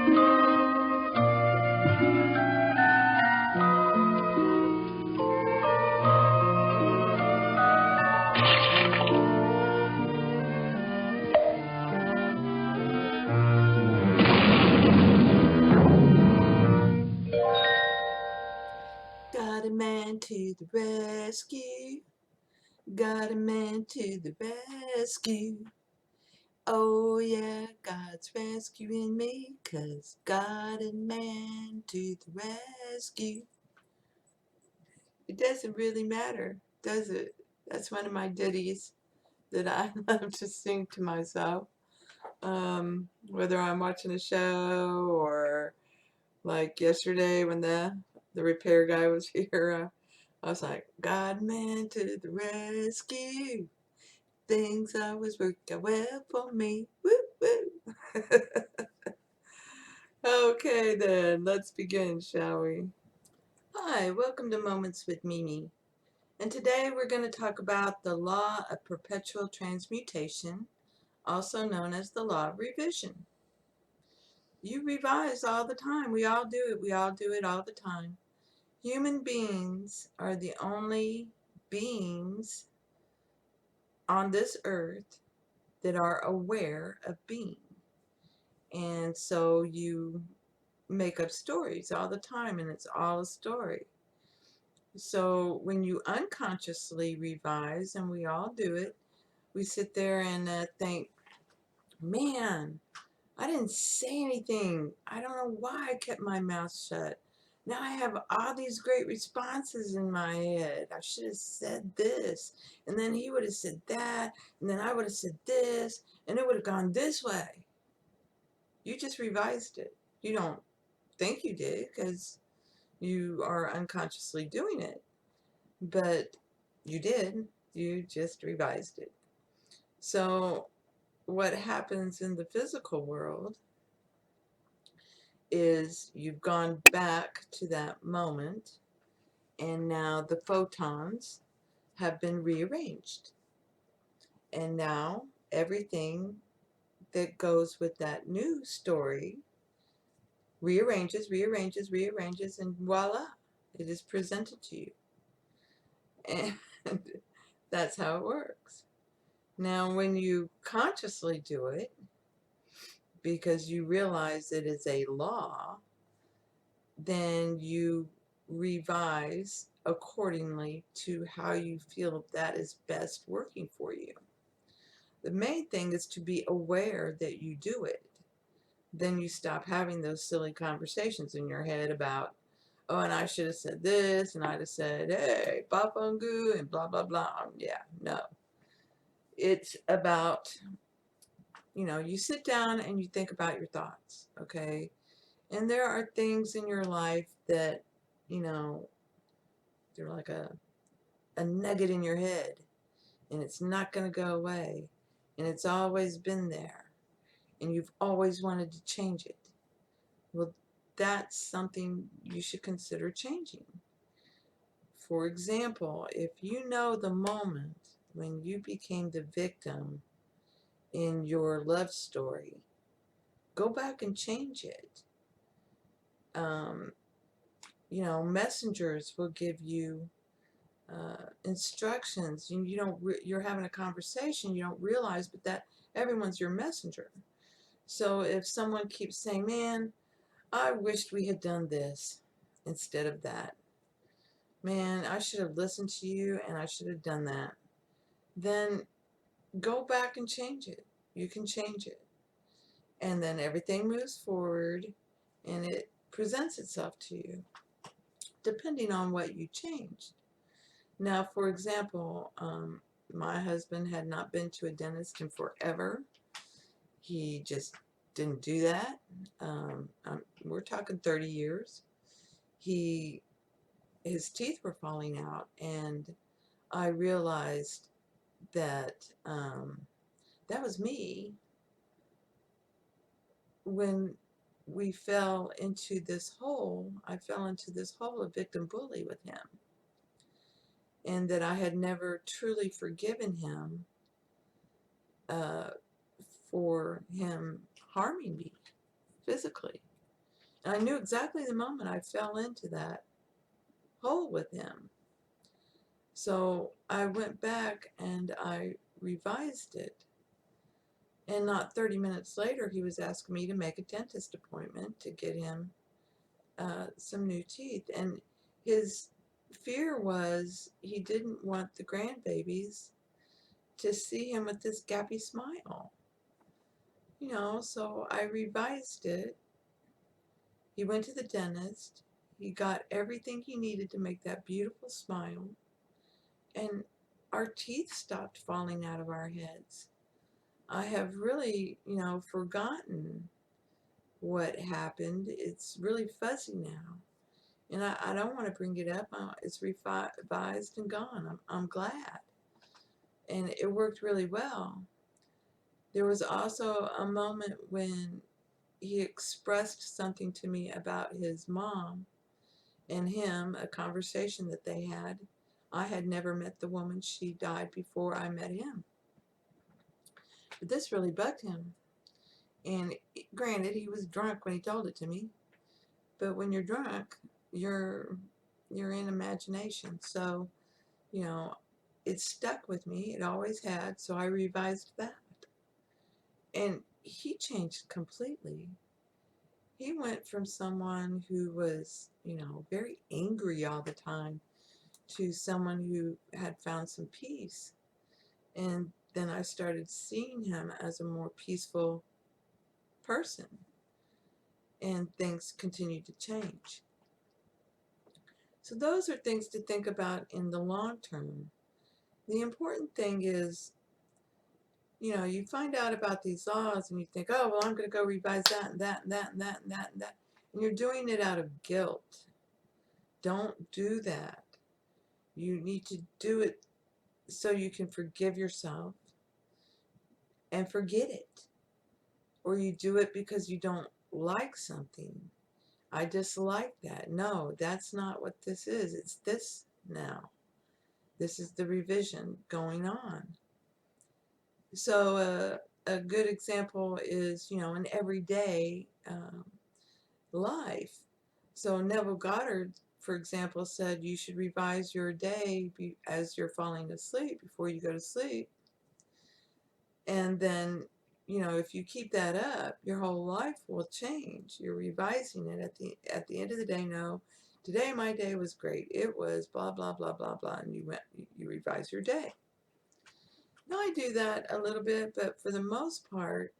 Got a man to the rescue. Got a man to the rescue. Oh yeah, God's rescuing me, 'cause got a man to the rescue. It doesn't really matter, does it? That's one of my ditties that I love to sing to myself. Whether I'm watching a show or like yesterday when the repair guy was here, I was like, God man to the rescue. Things always work out well for me. Woo woo. Okay then, let's begin, shall we? Hi, welcome to Moments with Mimi. And today we're going to talk about the law of perpetual transmutation, also known as the law of revision. You revise all the time. We all do it. We all do it all the time. Human beings are the only beings on this earth that are aware of being. And so you make up stories all the time, and it's all a story. So when you unconsciously revise, and we all do it, we sit there and think, man, I didn't say anything. I don't know why I kept my mouth shut. Now I have all these great responses in my head. I should have said this, and then he would have said that, and then I would have said this, and it would have gone this way. You just revised it. You don't think you did because you are unconsciously doing it, but you did. You just revised it. So what happens in the physical world is you've gone back to that moment, and now the photons have been rearranged, and now everything that goes with that new story rearranges, rearranges, rearranges, and voila, it is presented to you. And that's how it works. Now, when you consciously do it, because you realize it is a law, then you revise accordingly to how you feel that is best working for you. The main thing is to be aware that you do it. Then you stop having those silly conversations in your head about, oh, and I should have said this, and I'd have said, hey, Bapungu, and blah, blah, blah. Yeah, no. It's about, you sit down and you think about your thoughts, okay? And there are things in your life that, they're like a nugget in your head, and it's not going to go away, and it's always been there, and you've always wanted to change it. Well, that's something you should consider changing. For example, if you know the moment when you became the victim in your love story, go back and change it. Messengers will give you instructions. You're having a conversation, you don't realize, but that everyone's your messenger. So if someone keeps saying, man, I wished we had done this instead of that, man, I should have listened to you and I should have done that, then go back and change it. You can change it, and then everything moves forward and it presents itself to you depending on what you changed. Now, for example, my husband had not been to a dentist in forever. He just didn't do that. We're talking 30 years. His teeth were falling out, and I realized that that was me when we fell into this hole. I fell into this hole of victim bully with him, and that I had never truly forgiven him uh, for him harming me physically. I knew exactly the moment I fell into that hole with him. So I went back and I revised it. And not 30 minutes later, he was asking me to make a dentist appointment to get him some new teeth. And his fear was he didn't want the grandbabies to see him with this gappy smile. So I revised it. He went to the dentist. He got everything he needed to make that beautiful smile. And our teeth stopped falling out of our heads. I have really, forgotten what happened. It's really fuzzy now. And I don't want to bring it up. It's revised and gone. I'm glad. And it worked really well. There was also a moment when he expressed something to me about his mom and him, a conversation that they had. I had never met the woman. She died before I met him. But this really bugged him. And granted, he was drunk when he told it to me. But when you're drunk, you're in imagination. So, you know, it stuck with me. It always had. So I revised that. And he changed completely. He went from someone who was, very angry all the time to someone who had found some peace. And then I started seeing him as a more peaceful person. And things continued to change. So those are things to think about in the long term. The important thing is, you find out about these laws and you think, oh, well, I'm going to go revise that and that and that and that and that and that. And you're doing it out of guilt. Don't do that. You need to do it so you can forgive yourself and forget it. Or you do it because you don't like something. I dislike that. No, that's not what this is. It's this now. This is the revision going on. So a good example is, an everyday life. So Neville Goddard, for example, said you should revise your day as you're falling asleep before you go to sleep. And then, if you keep that up, your whole life will change. You're revising it at the end of the day. No, today my day was great. It was blah blah blah blah blah, and you revise your day. Now I do that a little bit, but for the most part,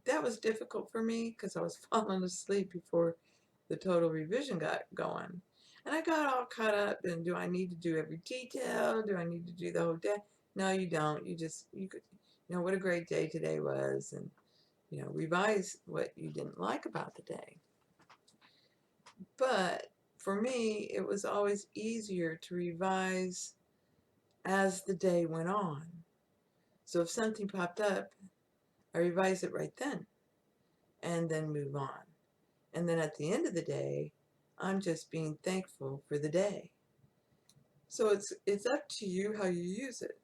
that was difficult for me because I was falling asleep before the total revision got going. And I got all caught up in, do I need to do every detail? Do I need to do the whole day? No, you don't. You could, what a great day today was, and, revise what you didn't like about the day. But for me, it was always easier to revise as the day went on. So if something popped up, I revise it right then and then move on. And then at the end of the day, I'm just being thankful for the day. So it's up to you how you use it.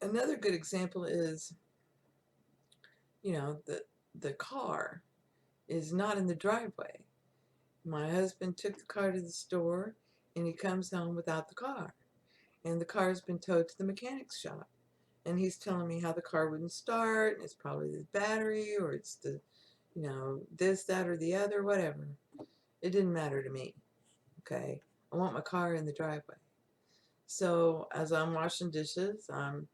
Another good example is, the car is not in the driveway. My husband took the car to the store and he comes home without the car. And the car's been towed to the mechanic's shop. And he's telling me how the car wouldn't start, and it's probably the battery, or it's the, this, that, or the other, whatever. It didn't matter to me. Okay. I want my car in the driveway. So as I'm washing dishes, I'm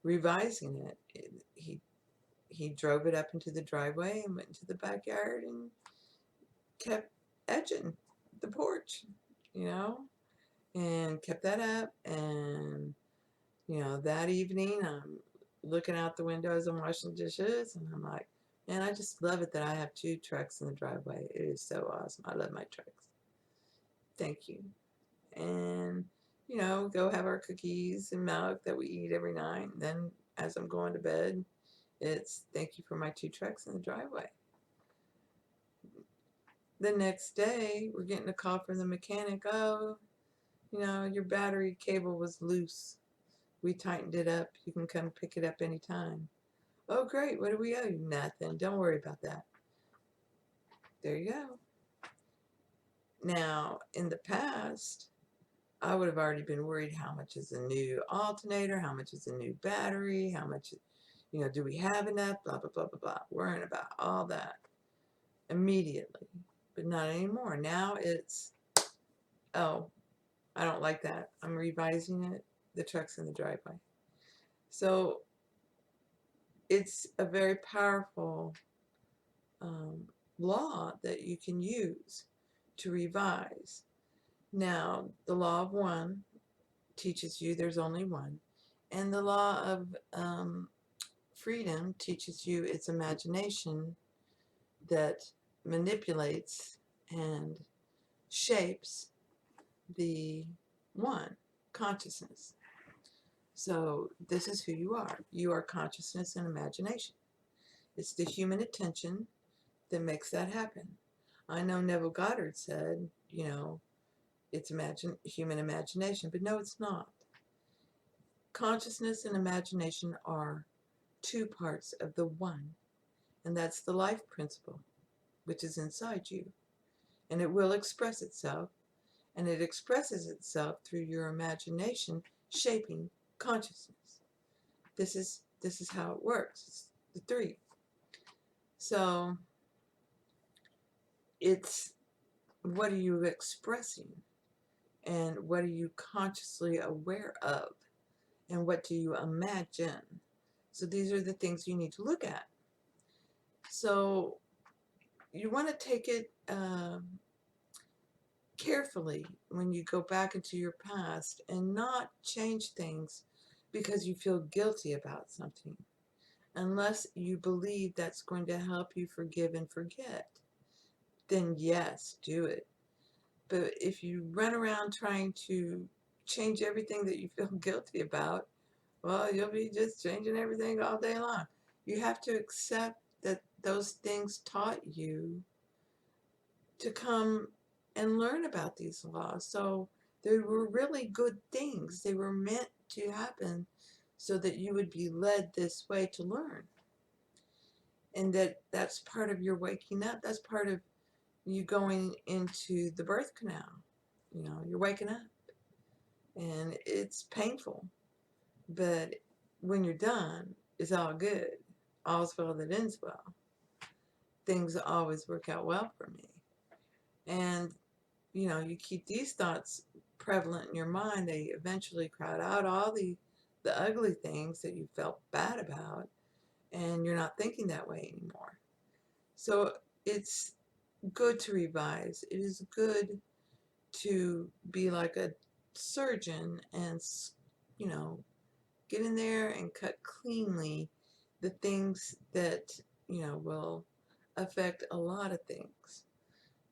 revising it. He drove it up into the driveway and went into the backyard and kept edging the porch, and kept that up. And, that evening I'm looking out the window as I'm washing dishes, and I'm like, man, I just love it that I have 2 trucks in the driveway. It is so awesome. I love my trucks. Thank you. And, go have our cookies and milk that we eat every night. And then as I'm going to bed, it's thank you for my 2 trucks in the driveway. The next day, we're getting a call from the mechanic. Oh, your battery cable was loose. We tightened it up. You can come pick it up anytime. Oh, great. What do we owe you? Nothing. Don't worry about that. There you go. Now, in the past, I would have already been worried, how much is a new alternator, how much is a new battery, how much, do we have enough, blah, blah, blah, blah, blah. Worrying about all that immediately, but not anymore. Now it's, oh, I don't like that. I'm revising it. The truck's in the driveway. So it's a very powerful law that you can use to revise. Now, the law of one teaches you there's only one, and the law of freedom teaches you it's imagination that manipulates and shapes the one, consciousness. So this is who you are. You are consciousness and imagination. It's the human attention that makes that happen. I know Neville Goddard said, it's human imagination, but no, it's not. Consciousness and imagination are two parts of the one, and that's the life principle, which is inside you, and it will express itself, and it expresses itself through your imagination shaping consciousness. This is how it works. It's the three. So it's, what are you expressing, and what are you consciously aware of, and what do you imagine? So these are the things you need to look at. So you want to take it carefully when you go back into your past, and not change things because you feel guilty about something, unless you believe that's going to help you forgive and forget. Then yes, do it. But if you run around trying to change everything that you feel guilty about, well, you'll be just changing everything all day long. You have to accept that those things taught you to come and learn about these laws. So they were really good things. They were meant to happen so that you would be led this way to learn. And that's part of your waking up. That's part of you going into the birth canal. You're waking up. And it's painful. But when you're done, it's all good. All's well that ends well. Things always work out well for me. And, you keep these thoughts prevalent in your mind, they eventually crowd out all the ugly things that you felt bad about, and you're not thinking that way anymore. So it's good to revise. It is good to be like a surgeon and, get in there and cut cleanly the things that, will affect a lot of things.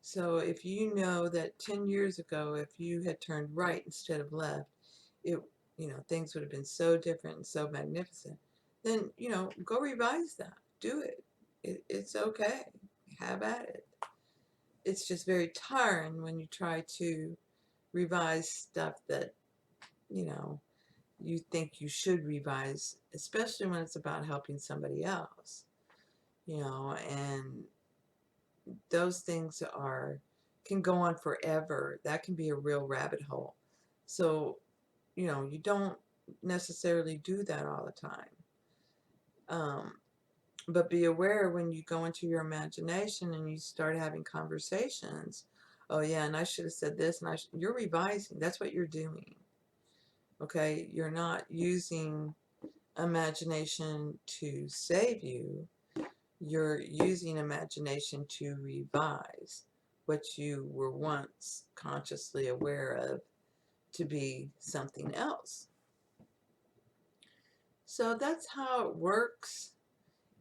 So if you know that 10 years ago, if you had turned right instead of left, it, things would have been so different and so magnificent, then, go revise that. Do it. It's okay. Have at it. It's just very tiring when you try to revise stuff that, you think you should revise, especially when it's about helping somebody else, and those things can go on forever. That can be a real rabbit hole. So, you don't necessarily do that all the time. But be aware when you go into your imagination and you start having conversations, oh yeah, and I should have said this, and you're revising. That's what you're doing. Okay? You're not using imagination to save you. You're using imagination to revise what you were once consciously aware of to be something else. So that's how it works.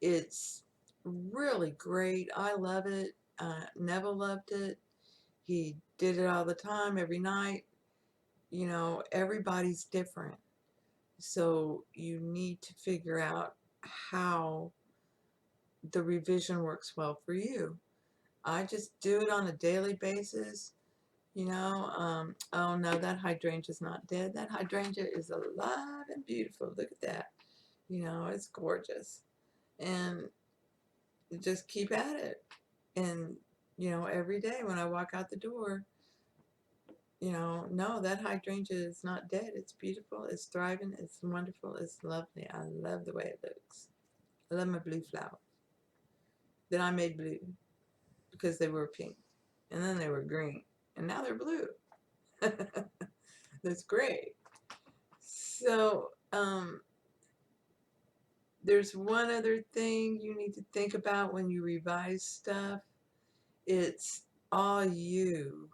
It's really great. I love it. Neville loved it. He did it all the time, every night. Everybody's different. So you need to figure out how the revision works well for you. I just do it on a daily basis. Oh no, that hydrangea's not dead. That hydrangea is alive and beautiful. Look at that. It's gorgeous. And just keep at it. And every day when I walk out the door, no, that hydrangea is not dead. It's beautiful. It's thriving. It's wonderful. It's lovely. I love the way it looks. I love my blue flowers that I made blue because they were pink, and then they were green, and now they're blue. That's great. So, there's one other thing you need to think about when you revise stuff. It's all you.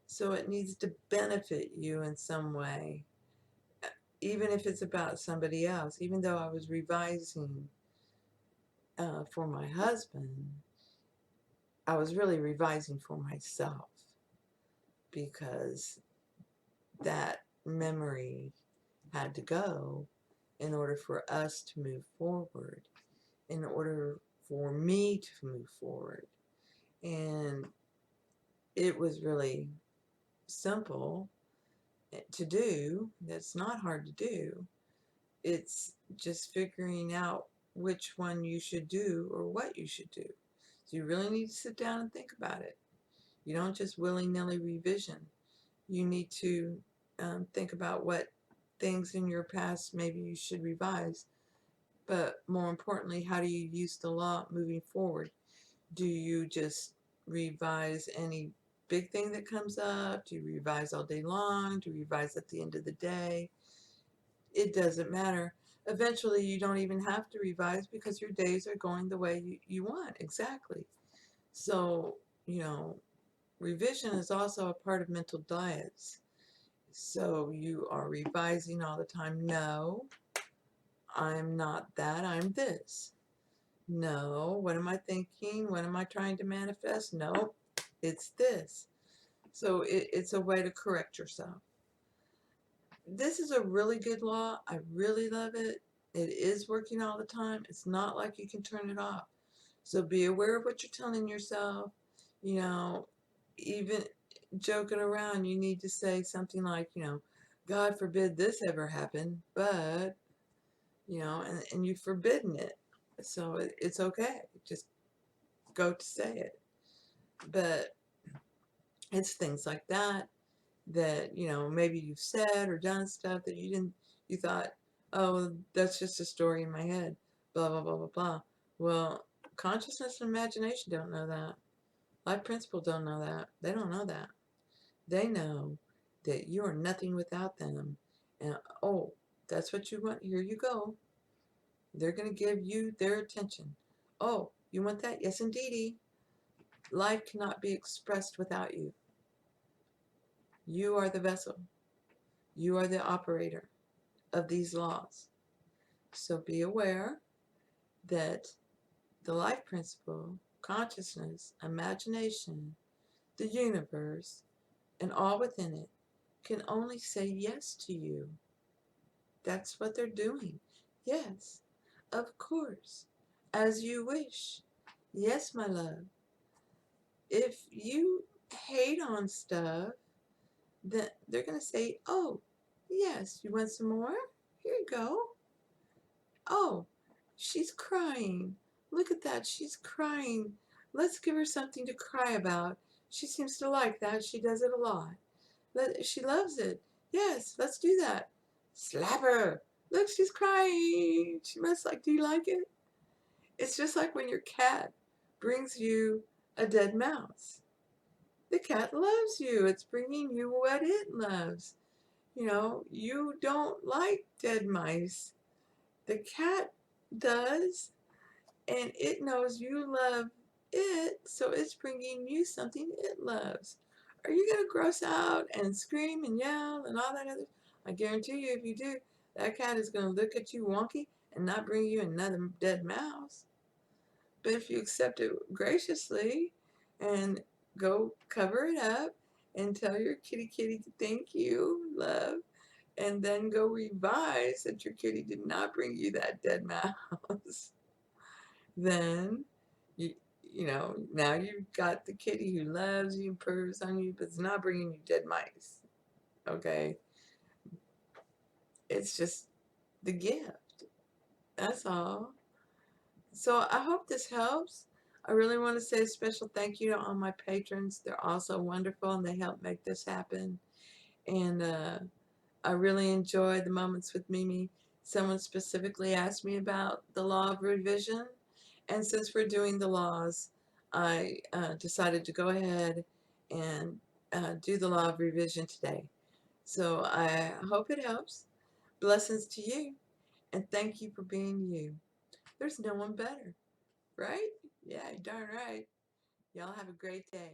So it needs to benefit you in some way, even if it's about somebody else. Even though I was revising for my husband, I was really revising for myself because that memory had to go in order for us to move forward, in order for me to move forward. And it was really simple to do. That's not hard to do. It's just figuring out which one you should do or what you should do. So you really need to sit down and think about it. You don't just willy-nilly revision. You need to think about what things in your past maybe you should revise. But more importantly, how do you use the law moving forward? Do you just revise any big thing that comes up? Do you revise all day long? Do you revise at the end of the day? It doesn't matter. Eventually, you don't even have to revise because your days are going the way you want. Exactly. So, revision is also a part of mental diets. So you are revising all the time. No, I'm not that. I'm this. No, what am I thinking? What am I trying to manifest? No, it's this. So it's a way to correct yourself. This is a really good law. I really love it. It is working all the time. It's not like you can turn it off. So be aware of what you're telling yourself. Even joking around, you need to say something like, God forbid this ever happen, but, and you've forbidden it. So it's okay. Just go to say it. But it's things like that maybe you've said or done stuff that you thought, oh, that's just a story in my head, blah, blah, blah, blah, blah. Well, consciousness and imagination don't know that. Life principle don't know that. They don't know that. They know that you are nothing without them. And, oh, that's what you want? Here you go. They're going to give you their attention. Oh, you want that? Yes, indeedy. Life cannot be expressed without you. You are the vessel. You are the operator of these laws. So be aware that the life principle, consciousness, imagination, the universe, and all within it can only say yes to you. That's what they're doing. Yes, of course, as you wish. Yes, my love. If you hate on stuff, then they're going to say, oh, yes, you want some more? Here you go. Oh, she's crying. Look at that. She's crying. Let's give her something to cry about. She seems to like that. She does it a lot. She loves it. Yes, let's do that. Slap her. Look, she's crying. She must like, do you like it? It's just like when your cat brings you a dead mouse. The cat loves you. It's bringing you what it loves. You don't like dead mice. The cat does, and it knows you love it, so it's bringing you something it loves. Are you going to gross out and scream and yell and all that other? I guarantee you, if you do, that cat is going to look at you wonky and not bring you another dead mouse. But if you accept it graciously and go cover it up and tell your kitty to thank you, love, and then go revise that your kitty did not bring you that dead mouse, then now you've got the kitty who loves you, purrs on you, but it's not bringing you dead mice. Okay? It's just the gift. That's all. So I hope this helps. I really want to say a special thank you to all my patrons. They're all so wonderful and they help make this happen. And I really enjoy the Moments with Mimi. Someone specifically asked me about the law of revision. And since we're doing the laws, I decided to go ahead and do the law of revision today. So I hope it helps. Blessings to you. And thank you for being you. There's no one better, right? Yeah, darn right. Y'all have a great day.